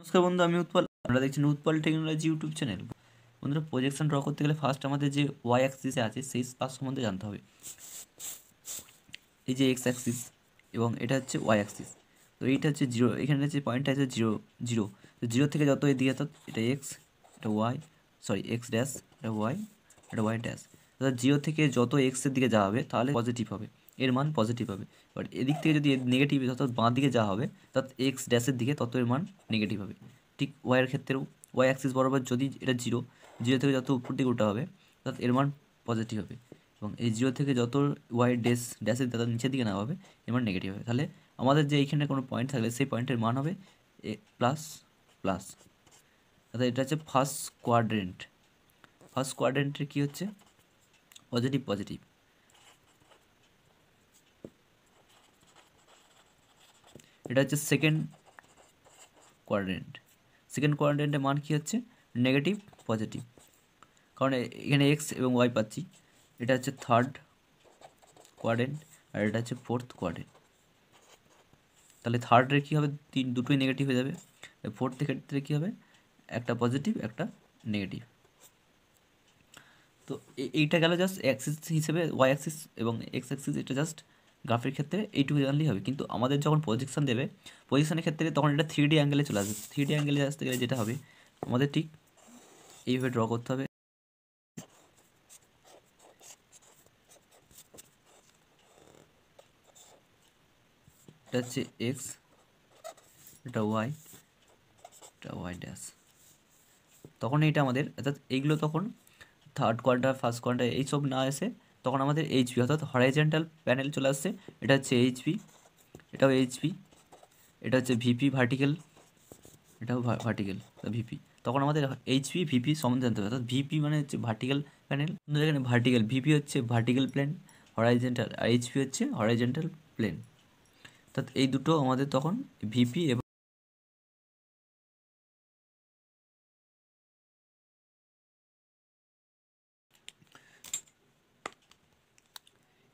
নমস্কার বন্ধু, আমি উৎপল। আপনারা দেখছেন উৎপল টেকনোলজি ইউটিউব চ্যানেল। বন্ধুরা, প্রজেকশন ড্র করতে গেলে ফার্স্ট আমাদের যে ওয়াই অ্যাক্সিসে আছে সেই পাশ সম্বন্ধে জানতে হবে। এই যে এক্স অ্যাক্সিস এবং এটা হচ্ছে ওয়াই অ্যাক্সিস। তো এইটা হচ্ছে জিরো, এখানে যে পয়েন্টটা আছে জিরো জিরো। তো জিরো থেকে যত এদিকে অর্থাৎ এটা এক্স, এটা ওয়াই, সরি এক্স ড্যাশ, এটা ওয়াই, এটা ওয়াই ড্যাশ। অর্থাৎ জিরো থেকে যত এক্সের দিকে যাওয়া হবে তাহলে পজিটিভ হবে, এর মান পজিটিভ হবে। বাট এদিক থেকে যদি নেগেটিভ অর্থাৎ বাঁ দিকে যাওয়া হবে অর্থাৎ এক্স ড্যাশের দিকে, তত এর মান নেগেটিভ হবে। ঠিক ওয়াইয়ের ক্ষেত্রেও ওয়াই অ্যাক্সিস বরাবর যদি এটা জিরো, জিরো থেকে যত উপর দিকে উঠা হবে অর্থাৎ এর মান পজিটিভ হবে, এবং এই জিরো থেকে যত ওয়াই ড্যাশের তাদের নিচের দিকে নেওয়া হবে এর মান নেগেটিভ হবে। তাহলে আমাদের যে এইখানে কোনো পয়েন্ট থাকলে সেই পয়েন্টের মান হবে এ প্লাস প্লাস। অর্থাৎ এটা হচ্ছে ফার্স্ট কোয়াড্রেন্ট। ফার্স্ট কোয়াড্রেন্টের কী হচ্ছে? Positive positive. এটা হচ্ছে সেকেন্ড কোয়াড্রেন্ট। সেকেন্ড কোয়াড্রেন্টের মান কী হচ্ছে? নেগেটিভ পজিটিভ, কারণ এখানে এক্স এবং ওয়াই পাচ্ছি। এটা হচ্ছে থার্ড কোয়াড্রেন্ট আর এটা হচ্ছে ফোর্থ কোয়াড্রেন্ট। তাহলে থার্ডের কী হবে? দুটোই নেগেটিভ হয়ে যাবে। ফোর্থের ক্ষেত্রে কী হবে? একটা পজিটিভ একটা নেগেটিভ। তো এইটা গেল জাস্ট অ্যাক্সিস হিসেবে, ওয়াই অ্যাক্সিস এবং এক্স অ্যাক্সিস। এটা জাস্ট গ্রাফের ক্ষেত্রে এইটুকু জানলেই হবে। কিন্তু আমাদের যখন পজিশন দেবে, পজিশনের ক্ষেত্রে তখন এটা 3D অ্যাঙ্গেলে চলে আসবে। 3D অ্যাঙ্গেলে আসতে গেলে যেটা হবে, আমাদের ঠিক এইভাবে ড্র করতে হবে। এটা হচ্ছে এক্স, এটা ওয়াই, এটা ওয়াই ড্যাশ। তখন এইটা আমাদের, অর্থাৎ এইগুলো তখন থার্ড কোয়ার্টার ফার্স্ট কোয়ার্টার এইসব না এসে তখন আমাদের এইচপি অর্থাৎ হরাইজেন্টাল প্যানেল চলে আসছে। এটা হচ্ছে এইচপি, এটাও এইচপি, এটা হচ্ছে ভিপি ভার্টিক্যাল, এটাও ভার্টিক্যাল ভিপি। তখন আমাদের এইচপি ভিপি সম্বন্ধে জানতে হবে। অর্থাৎ ভিপি মানে হচ্ছে ভার্টিক্যাল প্যানেল, এখানে ভার্টিক্যাল, ভিপি হচ্ছে ভার্টিক্যাল প্লেন, হরাইজেন্টাল, আর এইচপি হচ্ছে হরাইজেন্টাল প্লেন। অর্থাৎ এই দুটো আমাদের তখন ভিপি এবং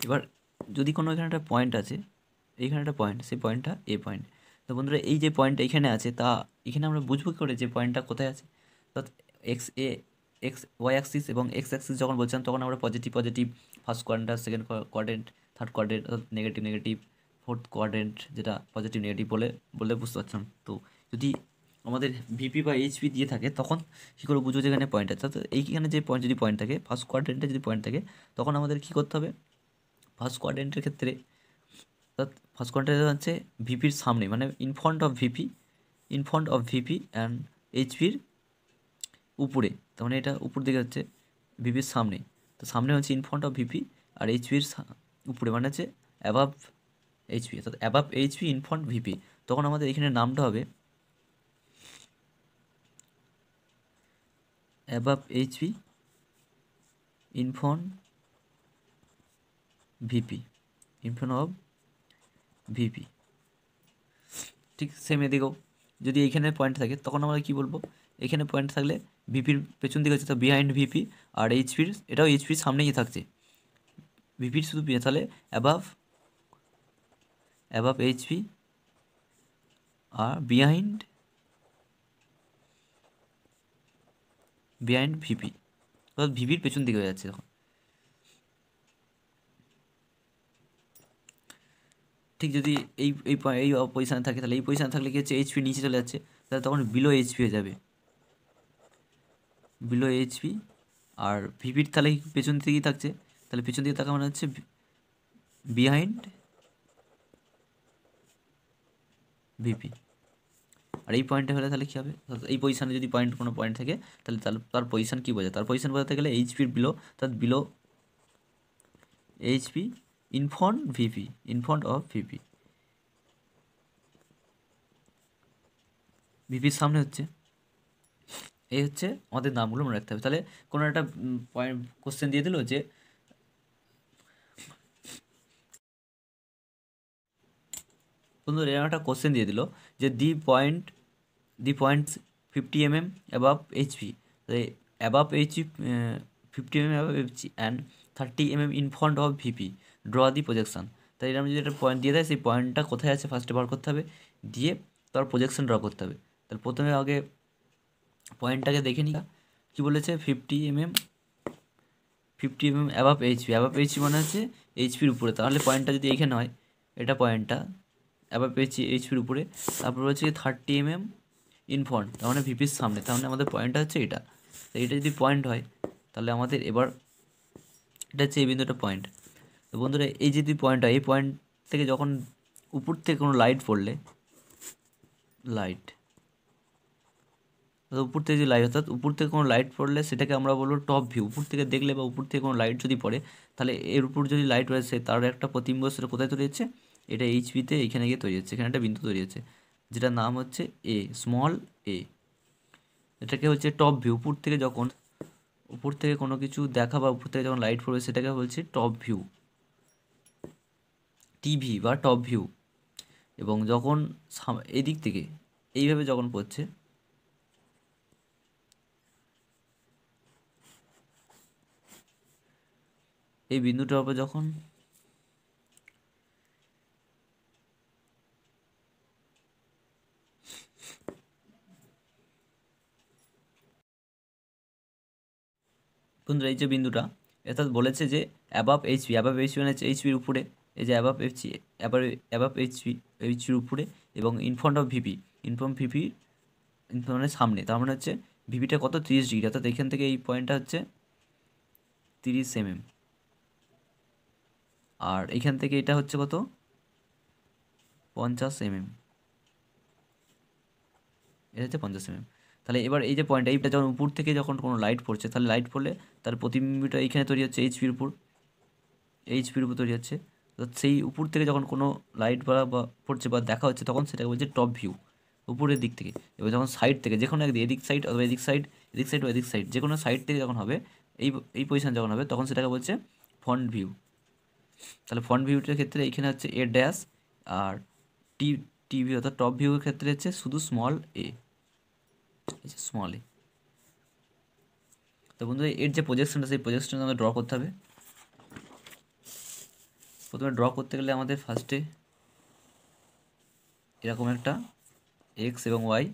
এবার যদি কোনো এখানে একটা পয়েন্ট আছে, এইখানে একটা পয়েন্ট, সেই পয়েন্টটা এ পয়েন্ট। তো বন্ধুরা, এই যে পয়েন্টটা এখানে আছে তা এখানে আমরা বুঝবো কী করে যে পয়েন্টটা কোথায় আছে? অর্থাৎ এক্স এ এক্স ওয়াই অ্যাক্সিস এবং এক্স অ্যাক্সিস যখন বলছিলাম তখন আমরা positive positive, first quadrant, second quadrant, third quadrant, অর্থাৎ নেগেটিভ নেগেটিভ, ফোর্থ কোয়াড্রেন্ট যেটা পজিটিভ নেগেটিভ বলে বলে বুঝতে পারছিলাম। তো যদি আমাদের ভিপি বা এইচপি দিয়ে থাকে তখন কী করে বুঝবো যেখানে পয়েন্ট আছে? অর্থাৎ এইখানে যে পয়েন্ট, যদি পয়েন্ট থাকে ফার্স্ট কোয়াড্রেন্টে, যদি পয়েন্ট থাকে তখন আমাদের কী করতে হবে? ফার্স্ট কোয়াড্রেন্টের ক্ষেত্রে অর্থাৎ ফার্স্ট কোয়াড্রেন্ট হচ্ছে ভিপির সামনে, মানে in front of VP, in front of VP and এইচপির উপরে। তার মানে এটা উপর দিকে হচ্ছে ভিপির সামনে। তো সামনে হচ্ছে ইনফ্রন্ট অফ ভিপি, আর এইচপির উপরে মানে হচ্ছে অ্যাবাভ এইচপি, অর্থাৎ অ্যাবাভ এইচপি ইনফ্রন্ট ভিপি। তখন আমাদের এখানে নামটা হবে above HP in front VP, in front of VP. ঠিক সেম এদিকেও যদি এইখানে পয়েন্ট থাকে তখন আমরা কী বলবো? এখানে পয়েন্ট থাকলে ভিপির পেছন দিকে হচ্ছে, তো বিহাইন্ড ভিপি, আর এইচপির এটাও এইচপির সামনেই থাকছে, ভিপির শুধু তাহলে অ্যাবাভ অ্যাবাভ এইচপি আর বিহাইন্ড বিহাইন্ড ভিপি, অর্থাৎ ভিপির পেছন দিকে হয়ে যাচ্ছে তখন। ঠিক যদি এই এই এই পজিশানে থাকে, তাহলে এই পজিশানে থাকলে কি হচ্ছে? এইচপি নিচে চলে যাচ্ছে, তাহলে তখন বিলো এইচপি হয়ে যাবে, বিলো এইচপি। আর ভিপির তাহলে পেছন দিকেই থাকছে, তাহলে পেছন দিকে থাকা মানে হচ্ছে বিহাইন্ড ভিপি। আর এই পয়েন্টে হলে তাহলে কী হবে? এই পজিশানে যদি কোনো পয়েন্ট থাকে তাহলে তার পজিশান কী বোঝায়? তার পজিশান বোঝাতে গেলে এইচপির বিলো, অর্থাৎ below HP in front VP, in front of VP, ভিপির সামনে হচ্ছে। এই হচ্ছে আমাদের নামগুলো মনে রাখতে হবে। তাহলে কোনো একটা পয়েন্ট কোশ্চেন দিয়ে দিল যে বন্ধুরা এরকম একটা কোশ্চেন দিয়ে দিল যে the point 50 mm above HP, above HP 50 mm above HP and 30 mm in front of VP, draw the projection. তাই এরকম যদি একটা পয়েন্ট দিয়ে দেয়, সেই পয়েন্টটা কোথায় আছে ফার্স্টে বার করতে হবে, দিয়ে তার প্রজেকশন ড্র করতে হবে। তাহলে প্রথমে আগে পয়েন্টটাকে দেখে নিই। কী বলেছে, 50 mm above HP. Above HP মানে হচ্ছে এইচপির উপরে। তাহলে পয়েন্টটা যদি এইখানে হয়, এটা পয়েন্টটা অ্যাবাভ এইচপির উপরে। তারপর হচ্ছে 30 mm ইন ফ্রন্ট, তার মানে ভিপির সামনে। তার মানে আমাদের পয়েন্টটা হচ্ছে এটা। তো এটা যদি পয়েন্ট হয়, তাহলে আমাদের এবার এটা হচ্ছে এই বিন্দুটা পয়েন্ট। তো বন্ধুরা, এই যদি পয়েন্ট হয়, এই পয়েন্ট থেকে যখন উপর থেকে কোনো লাইট পড়লে, লাইট উপর থেকে যে লাইট, অর্থাৎ উপর থেকে কোনো লাইট পড়লে সেটাকে আমরা বলবো টপ ভিউ। উপর থেকে দেখলে বা উপর থেকে কোনো লাইট যদি পড়ে, তাহলে এর উপর যদি লাইট রয়েছে, তার একটা প্রতিবিম্ব সেটা কোথায় তৈরি হচ্ছে, এটা এইচপিতে এইখানে গিয়ে তৈরি হচ্ছে। এখানে একটা বিন্দু তৈরি হচ্ছে, যেটার নাম হচ্ছে এ, স্মল এ। এটাকে হচ্ছে টপ ভিউ। উপর থেকে কোনো কিছু দেখা বা উপর থেকে যখন লাইট পড়বে, সেটাকে বলছে টপ ভিউ, টিভি বা টপ ভিউ। এবং যখন এদিক থেকে এইভাবে যখন পড়ছে, এই বিন্দুটার উপর যখন বন্ধুরা, এই যে বিন্দুটা, অর্থাৎ বলেছে যে অ্যাবাভ এইচপি। অ্যাবাভ এইচপি মানে হচ্ছে এইচপির উপরে। এই যে অ্যাবাভ এইচপি, অ্যাবাভ এইচপির উপরে, এবং in front of VP, in front VP মানে সামনে। তার মানে হচ্ছে ভিপিটা কত, 30 ডিগ্রি। অর্থাৎ এখান থেকে এই পয়েন্টটা হচ্ছে 30 mm, আর এখান থেকে এটা হচ্ছে কত, 50 mm। এটা হচ্ছে 50 mm। তাহলে এবার এই যে পয়েন্ট, এইটা যখন উপর থেকে যখন কোনো লাইট পড়ছে, তাহলে লাইট পড়লে তার প্রতিবিম্বটা এইখানে তৈরি হচ্ছে এইচপির উপর তৈরি হচ্ছে। তো সেই উপর থেকে যখন কোনো লাইট বা পড়ছে বা দেখা হচ্ছে, তখন সেটাকে বলছে টপ ভিউ, উপরের দিক থেকে। এবার যখন সাইড থেকে যে কোনো একদিক, এদিক সাইড অথবা এদিক সাইড, এদিক সাইড বা এদিক সাইড, যে কোনো সাইড থেকে যখন হবে, এই এই পজিশন যখন হবে, তখন সেটাকে বলছে ফ্রন্ট ভিউ। তাহলে ফ্রন্ট ভিউটার ক্ষেত্রে এইখানে হচ্ছে a dash, R T TV অর্থাৎ টপ ভিউর ক্ষেত্রে হচ্ছে শুধু স্মল এ, স্মল এ। তো বন্ধু, এর যে প্রজেকশনটা, সেই প্রজেকশনটা আমাদের ড্র করতে হবে। প্রথমে ড্র করতে গেলে আমাদের ফার্স্টে এরকম একটা এক্স এবং ওয়াই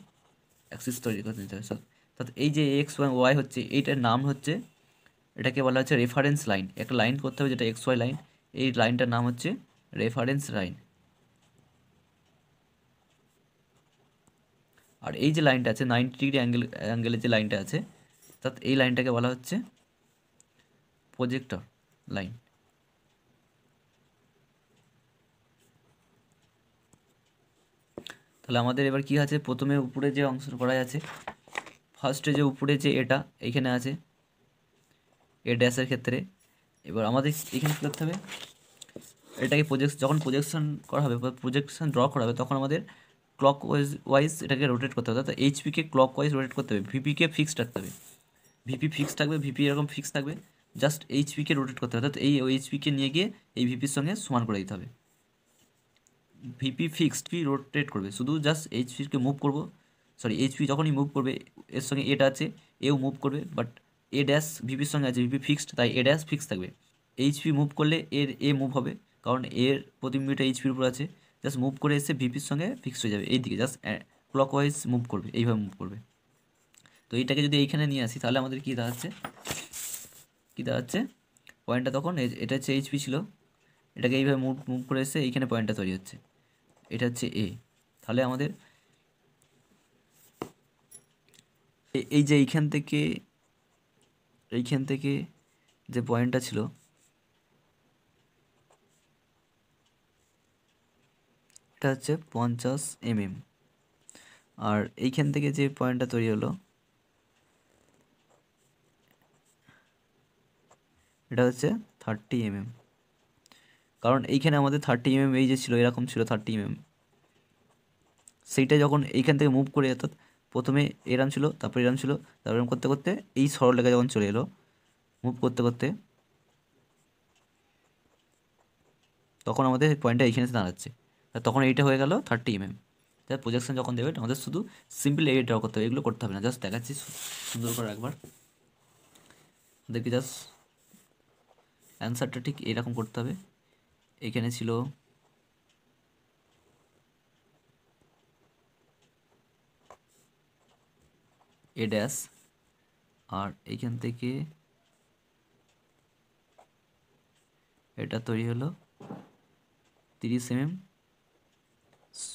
অ্যাক্সিস তৈরি করে নিতে হবে। অর্থাৎ এই যে এক্স এবং ওয়াই হচ্ছে, এইটার নাম হচ্ছে, এটাকে বলা হচ্ছে রেফারেন্স লাইন। একটা লাইন করতে হবে যেটা এক্স ওয়াই লাইন, এই লাইনটার নাম হচ্ছে রেফারেন্স লাইন। আর এই যে লাইনটা আছে 90 ডিগ্রি অ্যাঙ্গেলের যে লাইনটা আছে, অর্থাৎ এই লাইনটাকে বলা হচ্ছে প্রজেক্টর লাইন। তাহলে আমাদের এবার কী আছে, প্রথমে উপরে যে অংশটা করা আছে, ফার্স্টে যে উপরে যে এটা এইখানে আছে এ ড্যাশের ক্ষেত্রে, এবার আমাদের এখানে কী করতে হবে, এটাকে যখন প্রজেকশন করা হবে বা প্রজেকশন ড্র করা হবে, তখন আমাদের ক্লক ওয়াইজ এটাকে রোটেট করতে হবে। অর্থাৎ এইচপিকে ক্লক ওয়াইজ রোটেট করতে হবে, ভিপিকে ফিক্সড রাখতে হবে। ভিপি ফিক্স থাকবে, ভিপি এরকম ফিক্স থাকবে, জাস্ট এইচপিকে রোটেট করতে হবে। অর্থাৎ এই এইচপিকে নিয়ে গিয়ে এই ভিপির সঙ্গে সমান করে দিতে হবে। ভিপি ফিক্সড পি রোটেট করবে, শুধু জাস্ট এইচপিকে মুভ করবো। সরি, এইচপি যখনই মুভ করবে, এর সঙ্গে এটা আছে, এও মুভ করবে, বাট এ ড্যাশ ভিপির সঙ্গে আছে, ভিপি ফিক্সড, তাই এ ড্যাশ ফিক্স থাকবে। এইচপি মুভ করলে এর এ মুভ হবে, কারণ এর প্রতিবিম্বটা এইচপির উপর আছে। জাস্ট মুভ করে এসে ভিপির সঙ্গে ফিক্সড হয়ে যাবে, এই দিকে জাস্ট ক্লক ওয়াইজ মুভ করবে, এইভাবে মুভ করবে। তো এইটাকে যদি এইখানে নিয়ে আসি, তাহলে আমাদের কী দাঁড়াচ্ছে পয়েন্টটা তখন, এটা হচ্ছে এইচপি ছিল, এটাকে এইভাবে মুভ মুভ করে এসে এইখানে পয়েন্টটা তৈরি হচ্ছে, এটা হচ্ছে এ। তাহলে আমাদের এই যে এইখান থেকে যে পয়েন্টটা ছিল, এটা হচ্ছে 50 mm, আর এইখান থেকে যে পয়েন্টটা তৈরি হলো, এটা হচ্ছে 30 mm। কারণ এইখানে আমাদের 30 mm এই যে ছিল, এরকম ছিল 30 mm, সেইটা যখন এইখান থেকে মুভ করে, অর্থাৎ প্রথমে এরম ছিল, তারপর এরম ছিল, তারপর এরম করতে করতে এই সরলরেখা যখন চলে এলো, মুভ করতে করতে, তখন আমাদের পয়েন্টটা এইখানে এসে দাঁড়াচ্ছে। তখন এইটা হয়ে গেল 30 mm। তাই প্রজেকশন যখন দেবে, আমাদের শুধু সিম্পল এই ড্র করতে হবে, এগুলো করতে হবে না। জাস্ট দেখাচ্ছি সুন্দর করে একবার, দেখি জাস্ট অ্যান্সারটা ঠিক এরকম করতে হবে। এখানে ছিল, এ ড্যাশ, আর এইখান থেকে এটা তৈরি হলো 30 mm,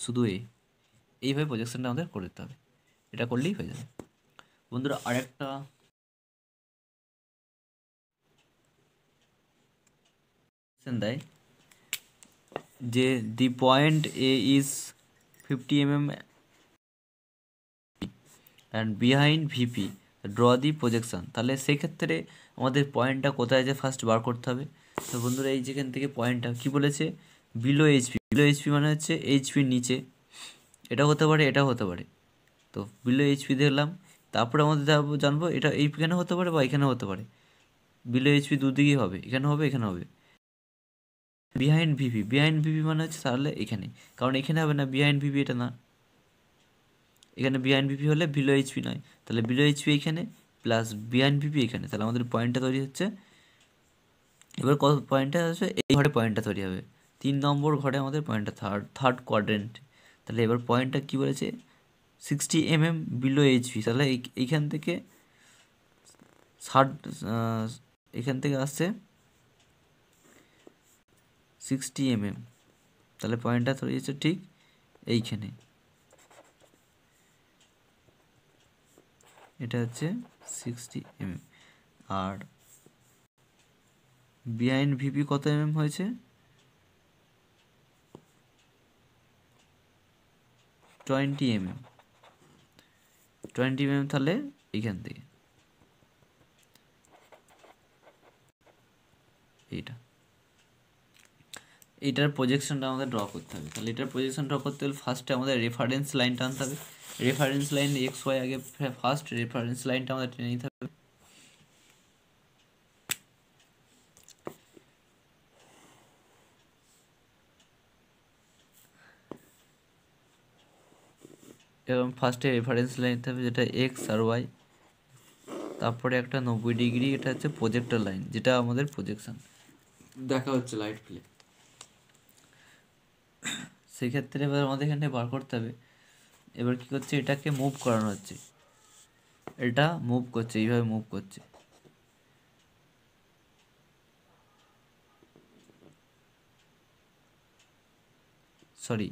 শুধু এইভাবে প্রজেকশনটা আমাদের করে দিতে হবে। এটা করলেই হয়ে যাবে বন্ধুরা। আরেকটা দেয় যে the point A is 50 mm and behind VP draw the projection. তাহলে সেক্ষেত্রে আমাদের পয়েন্টটা কোথায় আছে ফার্স্ট বার করতে হবে। তো বন্ধুরা এই যেখান থেকে পয়েন্টটা কী বলেছে, বিলো এইচপি। বিলো এইচপি মানে হচ্ছে এইচপির নিচে, এটা হতে পারে, এটা হতে পারে। তো বিলো এইচপি দেখলাম, তারপরে আমাদের জানবো এটা এইখানে হতে পারে বা এখানে হতে পারে। বিলো এইচপি দুদিকেই হবে, এখানে হবে, এখানে হবে। বিহাইন্ড ভিপি, বিহাইন্ড ভিপি মানে হচ্ছে তাহলে এখানে, কারণ এখানে হবে না, বিহাইন্ড ভিপি এটা না, এখানে বিহাইন্ড ভিপি হলে বিলো এইচপি নয়, তাহলে বিলো এইচপি এখানে প্লাস বিহাইন্ড ভিপি এখানে, তাহলে আমাদের পয়েন্টটা তৈরি হচ্ছে। এবার কত পয়েন্টটা আসবে, এই ঘরে পয়েন্টটা তৈরি হবে, 3 নম্বর ঘরে আমাদের পয়েন্টটা, থার্ড কোয়াড্রেন্ট। তাহলে এবার পয়েন্টটা কী বলেছে, 60 mm বিলো এইচপি। তাহলে এইখান থেকে 60, এখান থেকে আসছে 60 mm, তাহলে পয়েন্টটা তৈরি হচ্ছে ঠিক এইখানে, এটা হচ্ছে 60 mm। আর বিহাইন্ড ভিপি কত হয়েছে, 20 mm, 20 mm, তাহলে এইখান থেকে এইটার প্রজেকশনটা আমাদের ড্র করতে হবে। তাহলে এটার প্রজেকশন ড্র করতে হলে ফার্স্টে আমাদের রেফারেন্স লাইনটা আনতে হবে। রেফারেন্স লাইন এক্স ওয়াই, আগে ফার্স্ট রেফারেন্স লাইনটা আমাদের টেনে নিতে হবে। এবং ফার্স্টে রেফারেন্স লাইন নিতে হবে যেটা এক্স আর ওয়াই, তারপরে একটা 90 ডিগ্রি, এটা হচ্ছে প্রজেক্টর লাইন, যেটা আমাদের প্রজেকশন দেখা হচ্ছে লাইট ফেলে। সেক্ষেত্রে এবার আমাদের এখানে বার করতে হবে। এবার কী করছে, এটাকে মুভ করানো হচ্ছে, এটা মুভ করছে, এইভাবে মুভ করছে, সরি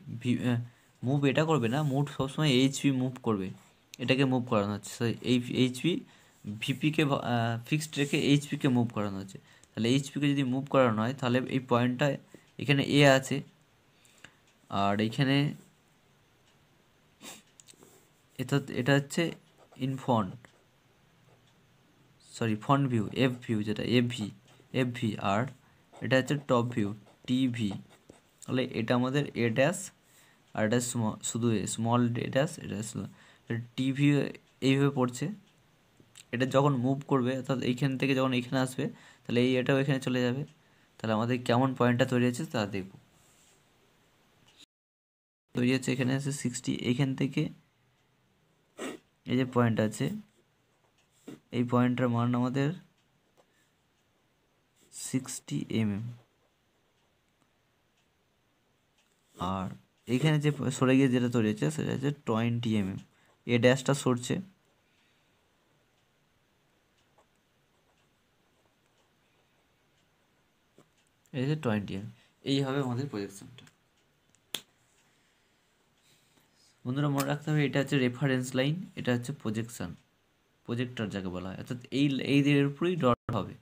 মুভ এটা করবে না, মুভ সবসময় এইচপি মুভ করবে, এটাকে মুভ করানো হচ্ছে। এই এইচপি ভিপিকে ফিক্সড রেখে এইচপিকে মুভ করানো হচ্ছে। তাহলে এইচপিকে যদি মুভ করানো হয় তাহলে এই পয়েন্টটা এখানে এ আছে, আর এইখানে এটা হচ্ছে ফ্রন্ট ভিউ, এফ ভিউ, যেটা এফ ভি, আর এটা হচ্ছে টপ ভিউ, টিভি। তাহলে এটা আমাদের এ ড্যাশ, আর এটা শুধু স্মল এ ড্যাশ, এটা টিভি এইভাবে পড়ছে। এটা যখন মুভ করবে, অর্থাৎ এইখান থেকে যখন এইখানে আসবে, তাহলে এটাও এখানে চলে যাবে। তাহলে আমাদের কেমন পয়েন্টটা তৈরি হচ্ছে তা দেখব। তৈরি হচ্ছে এখানে আছে 60, এইখান থেকে এই যে পয়েন্ট আছে, এই পয়েন্টটার মান আমাদের 60 mm, আর এইখানে যে সরে গিয়ে যেটা তৈরি হচ্ছে সেটা হচ্ছে 20 mm। এ ড্যাশটা সরছে, এই যে 20 mm। এই হবে আমাদের প্রজেকশনটা। বন্ধুরা মনে রাখতে হবে, এটা হচ্ছে রেফারেন্স লাইন, এটা হচ্ছে প্রজেকশন, প্রজেক্টর যাকে বলা হয়, অর্থাৎ এই এর উপরেই ডট হবে।